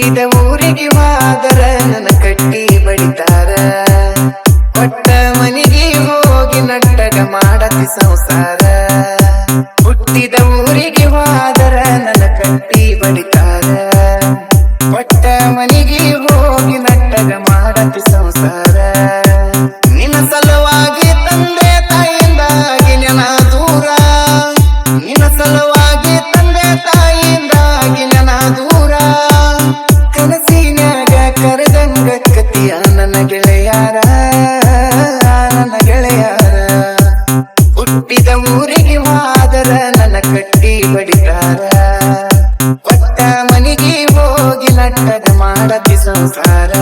ಹುಟ್ಟಿದ ಊರಿಗೆ ಹೋದರ ನನ್ನ ಕಟ್ಟಿ ಬಡಿತಾರ ಕೊಟ್ಟ ಮನಿಗೆ ಹೋಗಿ ನಟ್ಟಗ ಮಾಡತಿ ಸಂಸಾರ ಹುಟ್ಟಿದ ಊರಿಗೆ ಹೋದರ ನನ್ನ ಕಟ್ಟಿ ಬಡಿತಾರ ಕೊಟ್ಟ ಮನಿಗೆ ಹೋಗಿ ನಟ್ಟಗ ಮಾಡತಿ ಸಂಸಾರ ನಿನ್ನ ಸಲುವಾಗಿ ತಂದೆ ತಾಯಿಂದಾಗಿ ನೆನ ದೂರ ನಿನ್ನ ಸಲುವಾಗಿ ತಂದೆ ತಾಯಿಂದಾಗಿ ನೆನ ದೂರ ಕನಸಿನ್ಯಾಗ ಕರೆದಂಗ ಕತಿಯ ನನ್ನ ಗೆಳೆಯಾರ ಹುಟ್ಟಿದ ಊರಿಗೆ ಹೋದರ ನನ್ನ ಕಟ್ಟಿ ಬಡಿತಾರ ಕೊಟ್ಟ ಮನಿಗೆ ಹೋಗಿ ನಟ್ಟಗ ಮಾಡತಿ ಸಂಸಾರ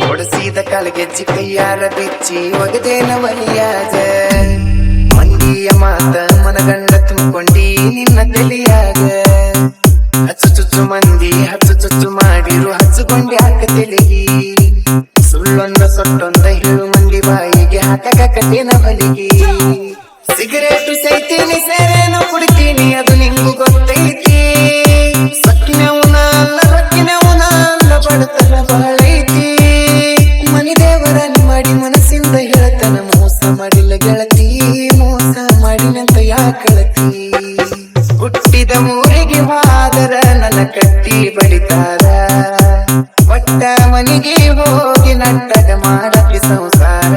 ಹೊಡೆಸಿದ ಕಾಲಗೆಜ್ಜಿ ಕೈಯಾರ ಬಿಚ್ಚಿ ಒಗದೇನ ಒಲಿಯಾಗ ಮಂದಿಯ ಮಾತ ಮನಗಂಡ ತುಂಬಿಕೊಂಡಿ ನಿನ್ನ ತಲೆಯಾಗ ಹಚ್ಚು ಚುಚ್ಚು ಮಂದಿ ಹಚ್ಚು ಚುಚ್ಚು ಮಾಡಿರು ಹಚ್ಚುಕೊಂಡಿ ಹಾಕ ತೆಲಿಗಿ ಸುಳ್ಳೊಂದ ಸೊಟ್ಟೊಂದ ಹೇಳು ಮಂದಿ ಬಾಯಿಗೆ ಹಾಕಕ ಕಟ್ಟಿನ ಹೊಲಿಗಿ ಸಿಗರೇಟು ಸೈತೀನಿ ಸೇರೇನು ಕುಡಿತೀನಿ ಅದು ನಿಂಗು ಗೊತ್ತೈತಿ ಸಕ್ಕಿನವನ ಅಲ್ಲ ರಕ್ಕಿನವನ ಅಲ್ಲ ಬಡತನ ಬಹಳೈತಿ ಮನಿ ದೇವರ ಮಾಡಿ ಮನಸ್ಸಿಂದ ಹೇಳ್ತಾನ ಮೋಸ ಮಾಡಿಲ್ಲ ಗೆಳತಿ ಮೋಸ ಮಾಡಿನಂತ ಯಾಕಳತಿ ಹುಟ್ಟಿದ ಊರಿಗೆ ಹೋದರ ನನ್ನ ಕಟ್ಟಿ ಬಡಿತಾರ ಒಟ್ಟ ಮನಿಗೆ ಹೋಗಿ ನಟ್ಟಗ ಮಾಡತಿ ಸಂಸಾರ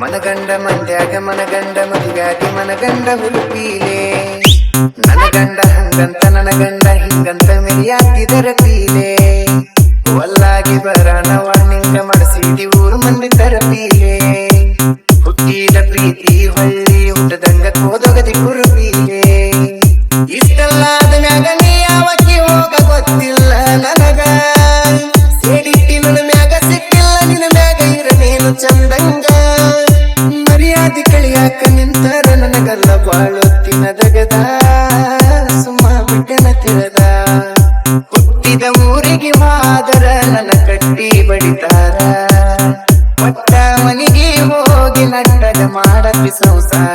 ಮನಗಂಡ ಮಂದ್ಯಾಗ ಮನಗಂಡ ಮದಿಗಾಗಿ ಮನಗಂಡ ಹುಡುಪೀಲೆ ನನ್ನ ಗಂಡ ಹಂಗಂತ ನನ್ನ ಗಂಡ ಹಿಂಗಂತ ಮೆರಿಯಾತಿದರ ಪೀಲೆ ಒಲ್ಲಾಗಿ ಬರಾನವ ನಿಂಗ ಮಾಡಿಸಿದಿ ಊರು ಮಂದಿ ತರಪೀಲೆ ಹುಟ್ಟಿದ ಪ್ರೀತಿ ಹೊಳ್ಳಿ ಹುಟ್ಟದಂಗ ಕೋದೊಗದಿ ಕುರುಪೀಲೆ ಇಷ್ಟಲ್ಲಾದ ಮ್ಯಾಗ ನೀ ಯಾವಕ್ಕೆ ಹೋಗ ಗೊತ್ತಿಲ್ಲ ನನಗ ಸೇಡಿಟ್ಟಿ ನನ್ನ ಮ್ಯಾಗ ಸಿಕ್ಕಿಲ್ಲ ನಿನ್ನ ಮ್ಯಾಗ ಇರನೇನು ಚಂದಂಗ ಮರ್ಯಾದಿ ಕಳಿಯಾಕ ನಿಂತರ ನನಗಲ್ಲ ಬಾಳೊತ್ತಿನ ದಗದ ಸುಮ್ಮ ಬಿಟ್ಟನ ತಿಳದ ಹುಟ್ಟಿದ ಊರಿಗೆ ಹೋದರ ನನ್ನ ಕಟ್ಟಿ ಬಡಿತಾರ ಕೊಟ್ಟ ಮನಿಗೆ ಹೋಗಿ ನಟ್ಟಗ ಮಾಡತಿ ಸಂಸಾರ